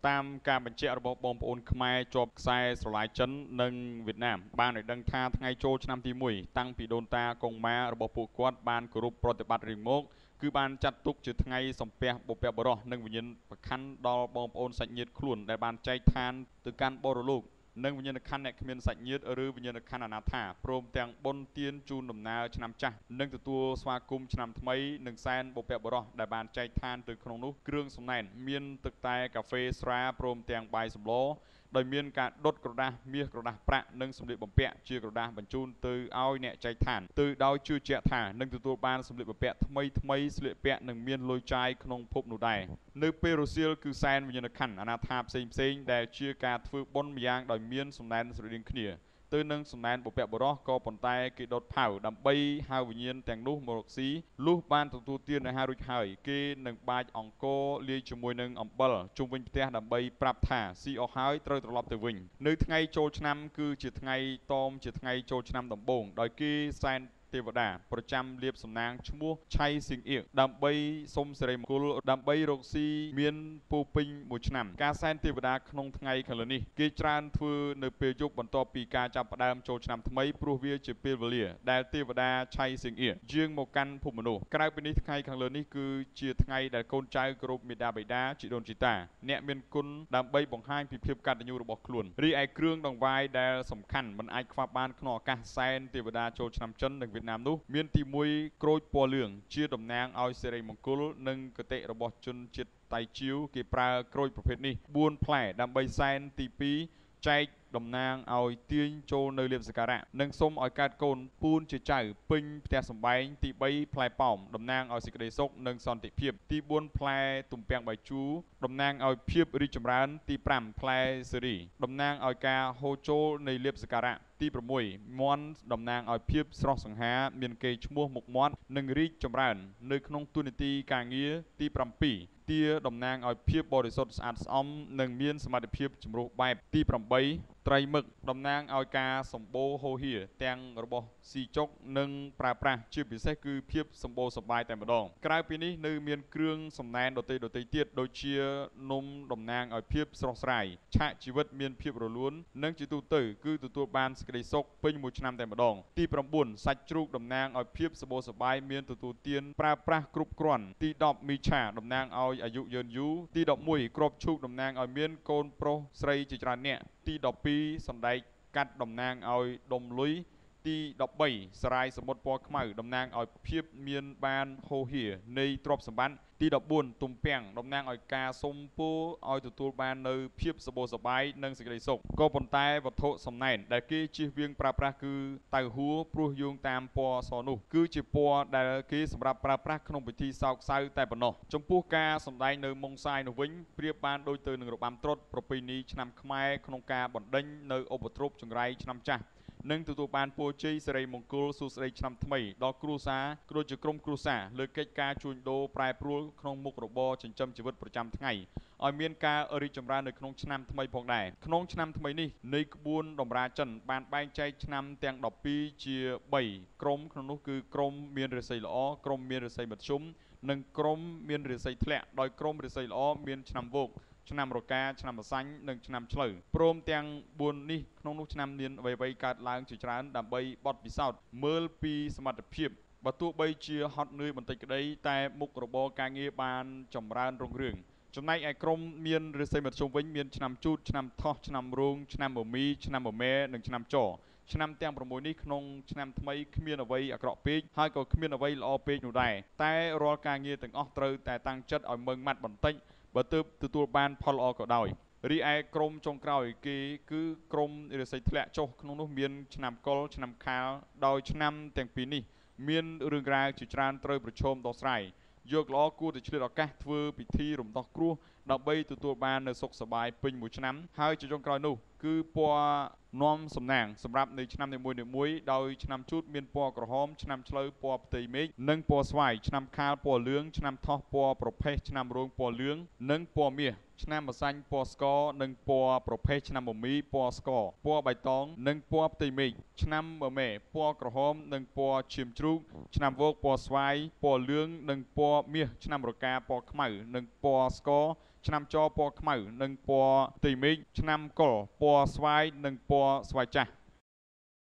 តាមការបញ្ជាក់របស់បងប្អូនខ្មែរជាប់ខ្សែស្រឡាយចិននិងវៀតណាមបានឲ្យដឹងថាថ្ងៃចូលឆ្នាំទី1តាំងពីដូនតាកុងម៉ារបស់ពួកគាត់បានគោរពប្រតិបត្តិរៀងមកគឺបានចាត់ទុកជាថ្ងៃសំពះបុព្វបុរសនិងវិញ្ញាណប្រខ័ណ្ឌដល់បងប្អូនសាច់ញាតិខ្លួនដែលបានចែកឋានទៅកាន់បរលោកនិងវិញ្ញាណក្ខន្ធអ្នកគ្មានសាច់ញាតិឬវិញ្ញាណក្ខន្ធអនាថាព្រមទាំងបុណ្យទានជូនដំណើរឆ្នាំចាស់និងទទួលស្វាគមន៍ឆ្នាំថ្មីនិងសែនបុព្វបុរសដែលបានចែកឋានទៅក្នុងនោះគ្រឿងសំណែនមានទឹកតែកាហ្វេស្រាព្រមទាំងបាយសម្លដោយមានការដុតក្រដាសមាសក្រដាសប្រាក់និងសម្លៀកបំពាក់ជាក្រដាសបញ្ជូនទៅឲ្យអ្នកចែកឋានទៅដោយជឿជាក់ថានឹងទទួលបានសម្លៀកបំពាក់ថ្មីស្លៀកពាក់និងមានលុយចាយក្នុងភពនោះដែរនៅពេលរសៀលគឺសែនវិញ្ញាណក្ខន្ធអនាថាផ្សេងដែលជាការធ្វើបុណ្យម្យ៉ាងដោយមានសំណែនស្រដៀងគ្នាទៅនឹងសំណែនបុព្វបុរសក៏ប៉ុន្តែគេដុតផៅដើម្បីហៅវិញ្ញាណទាំងនោះមករកស៊ីលុះបានទទួលទានអាហាររួចហើយគេនឹងបាចអង្គរលាយជាមួយនឹងអំបិលជុំវិញផ្ទះដើម្បីប្រាប់ថាស៊ីអស់ហើយត្រូវត្រឡប់ទៅវិញនៅថ្ងៃចូលឆ្នាំគឺជាថ្ងៃតមជាថ្ងៃចូលឆ្នាំដំបូងដោយគេសែនទេវតាប្រចាំលៀបសំណាងឈ្មោះឆៃសៀងអៀកដើម្បីសុំសិរីមង្គលដើម្បីរកស៊ីមានពូពេញមួយឆ្នាំការសែនទេវតាក្នុងថ្ងៃខាងលើនេះគេច្រើនធ្វើនៅពេលយប់បន្ទាប់ពីការចាប់ផ្ដើមចូលឆ្នាំថ្មីព្រោះវាជាពេលវេលាដែលទេវតាឆៃសៀងអៀកយាងមកកាន់ភពមនុស្សក្រៅពីនេះថ្ងៃខាងលើនេះគឺជាថ្ងៃដែលកូនចៅគោរពមេដាបិតាជីដូនជីតាអ្នកមានគុណដើម្បីបង្ហាញពីភាពកតញ្ញូរបស់ខ្លួនរីឯគ្រឿងដង្វាយដែលសំខាន់មិនអាចខ្វះបានក្នុងឱកាសសែនទេវតាចូលឆ្នាំចិននិងវៀតណាមនោះមានទី1ក្រូចពណ៌លឿងជាតំណាងឲ្យសិរីមង្គលនិងគតិរបស់ជនជាតិតៃជីវគេប្រើក្រូចប្រភេទនេះ4ផ្លែដើម្បីសែនទី2ចែកតំណាងឲ្យទាញចូលនៅលៀបសក្ការៈនិងសូមឲ្យកើតកូនពូនជាចៅពេញផ្ទះសម្បែងទី3ផ្លែប៉ោមតំណាងឲ្យសេចក្តីសុខនិងសន្តិភាពទី4ផ្លែទំពាំងបាយជូរតំណាងឲ្យភាពរីកចម្រើនទី5ផ្លែសេរីតំណាងឲ្យការហូរចូលនៃលៀបសក្ការៈទី6មាន់តំណាងឲ្យភាពស្រស់សង្ហាមានកេរ្តិ៍ឈ្មោះមុខមាត់និងរីកចម្រើននៅក្នុងទូនាទីការងារទី7ទាតំណាងឲ្យភាពបរិសុទ្ធស្អាតស្អំនិងមានសមត្ថភាពចម្រុះបែបទី8ត្រីមឹកតំណាងឲ្យការសម្បូរហូរហៀទាំងរបស់ស៊ីចុកនិងប្រើប្រាស់ជាពិសេសគឺភាពសម្បូរសប្បាយតែម្ដងក្រៅពីនេះនៅមានគ្រឿងសំណែនដទៃទៀតដូចជានំតំណាងឲ្យភាពស្រស់ស្រាយឆាកជីវិតមានភាពរលូននិងជាទូទៅគឺទទួលបានសេចក្តីសុខពេញមួយឆ្នាំតែម្ដងទី9សាច់ជ្រូកតំណាងឲ្យភាពសម្បូរសប្បាយមានទទួលទានប្រើប្រាស់គ្រប់គ្រាន់ទី10មីឆាតំណាងឲ្យអាយុយឺនយូរទី11គ្រាប់ឈូកតំណាងឲ្យមានកូនប្រុសស្រីជាច្រើននាក់ទី12សណ្ដែកកាត់តំណាងឲ្យដុំលុយទី13សារាយសមុទ្រពណ៌ខ្មៅតំណាងឲ្យភាពមានបានហូរហៀនៃទ្រព្យសម្បត្តិទី14ទំពាំងតំណាងឲ្យការសុំពរឲ្យទទួលបាននៅភាពសម្បូរសប្បាយនិងសេចក្តីសុខក៏ប៉ុន្តែវត្ថុសំណែនដែលគេជៀសវាងប្រើប្រាស់គឺតៅហួរព្រោះយោងតាមពណ៌សនោះគឺជាពណ៌ដែលគេសម្រាប់ប្រើប្រាស់ក្នុងពិធីសោកសៅតែប៉ុណ្ណោះចំពោះការសម្ដែងនៅមុងសាយនោះវិញប្រៀបបានដូចទៅនឹងរបាំត្រុដិប្រពៃណីឆ្នាំខ្មែរក្នុងការបណ្ដេញនៅឧបទ្រពចង្រៃឆ្នាំចាស់និងទទួលបានពរជ័យសិរីមង្គលសួស្តីឆ្នាំថ្មីដល់គ្រួសារក៏ដូចជាក្រុមគ្រួសារលើកិច្ចការជួញដូរប្រែប្រួលក្នុងមុខរបរចិញ្ចឹមជីវិតប្រចាំថ្ងៃឲ្យមានការរីកចម្រើននៅក្នុងឆ្នាំថ្មីផងដែរក្នុងឆ្នាំថ្មីនេះនៃក្បួនតម្រាចិនបានបែងចែកឆ្នាំទាំង12ជា3ក្រុមក្នុងនោះគឺក្រុមមានរាសីល្អក្រុមមានរាសីមធ្យមនិងក្រុមមានរាសីធ្លាក់ដោយក្រុមរាសីល្អមានឆ្នាំវោកឆ្នាំរកាឆ្នាំម្សាញ់និងឆ្នាំឆ្លូវព្រមទាំង4នេះក្នុងនោះឆ្នាំមានអ្វីៗកើតឡើងជាច្រើនដើម្បីបត់ពិសោធន៍មើលពីសមត្ថភាពបើទោះបីជាហត់នឿយបន្តិចក្តីតែមុខរបរការងារបានចម្រើនរុងរឿងចំណែកឯក្រុមមានរាសីមធ្យមវិញមានឆ្នាំជូតឆ្នាំថោះឆ្នាំរោងឆ្នាំមមីឆ្នាំមមែនិងឆ្នាំចឆ្នាំទាំង6នេះក្នុងឆ្នាំថ្មីគ្មានអ្វីអាក្រក់ពេកហើយក៏គ្មានអ្វីល្អពេកនោះដែរតែរាល់ការងារទាំងអស់ត្រូវតែតាំងចិត្តឲ្យម៉ឺងម៉ាត់បន្តិចបើទើបទទួលបានផលល្អក៏ដោយរីឯក្រុមចុងក្រោយគេគឺក្រុមរាសីធ្លាក់ចុះក្នុងនោះមានឆ្នាំកុលឆ្នាំខាលដោយឆ្នាំទាំងពីរនេះមានរឿងរ៉ាវជាច្រើនត្រូវប្រឈមដោះស្រាយយកល្អគួរតែឆ្លៀតឱកាសធ្វើពិធីរំដោះគ្រោះដើម្បីទទួលបាននូវសុខសប្បាយពេញមួយឆ្នាំហើយជាចុងក្រោយនោះគឺពណ៌នាំសំណាងសម្រាប់នៃឆ្នាំនីមួយៗដោយឆ្នាំជូតមានពណ៌ក្រហមឆ្នាំឆ្លូវពណ៌ផ្ទៃមេឃនិងពណ៌ស្វាយឆ្នាំខាលពណ៌លឿងឆ្នាំថោះពណ៌ប្រផេះឆ្នាំរោងពណ៌លឿងនិងពណ៌មាសឆ្នាំម្សាញ់ពណ៌ស្ករនិងពណ៌ប្រផេះឆ្នាំមមីពណ៌ស្ករពណ៌បៃតងនិងពណ៌ផ្ទៃមេឃឆ្នាំមមែពណ៌ក្រហមនិងពណ៌ឈាមជ្រូកឆ្នាំវោកពណ៌ស្វាយពណ៌លឿងនិងពណ៌មាសឆ្នាំរកាពណ៌ខ្មៅនិងពណ៌ស្ករ ឆ្នាំចពណ៌ខ្មៅនិងពណ៌ទីមេឃឆ្នាំកុលពណ៌ស្វាយនិងពណ៌ស្វាយចាស់